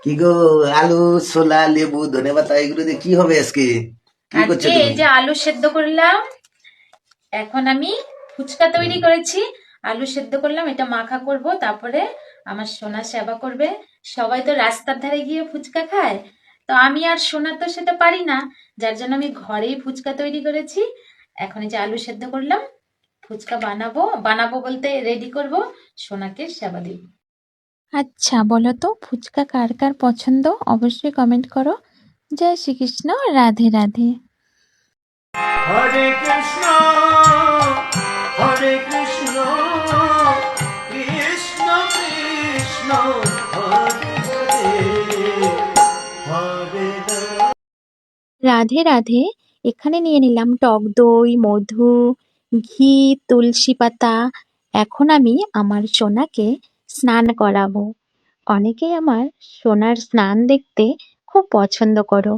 কি গো, আলু, ছোলা, লেবু, ধনেপাতা এগুলো দিয়ে কি হবে আজকে? কি করছো আজকে এই তুমি? যে আলু সেদ্ধ করলাম। এখন আমি ফুচকা তৈরি করেছি। আলু সেদ্ধ করলাম, এটা মাখা করব, তারপরে আমার সোনা সেবা করবে। সবাই তো রাস্তার ধারে গিয়ে ফুচকা খায়, তো আমি আর সোনা তো সেটা পারি না, যার জন্য আমি ঘরেই ফুচকা তৈরি করেছি। এখন এই যে আলু সেদ্ধ করলাম, ফুচকা বানাবো, বানাবো বলতে রেডি করব, সোনাকে সেবা দিব। আচ্ছা বলো তো ফুচকা কার কার পছন্দ? অবশ্যই কমেন্ট করো। জয় শ্রীকৃষ্ণ, রাধে রাধে। হরে কৃষ্ণ হরে কৃষ্ণ কৃষ্ণ কৃষ্ণ হরে হরে হরে রাধে রাধে। এখানে নিয়ে নিলাম টক দই, মধু, ঘি, তুলসী পাতা। এখন আমি আমার সোনাকে স্নান করাবো। অনেকেই আমার সোনার স্নান দেখতে খুব পছন্দ করো।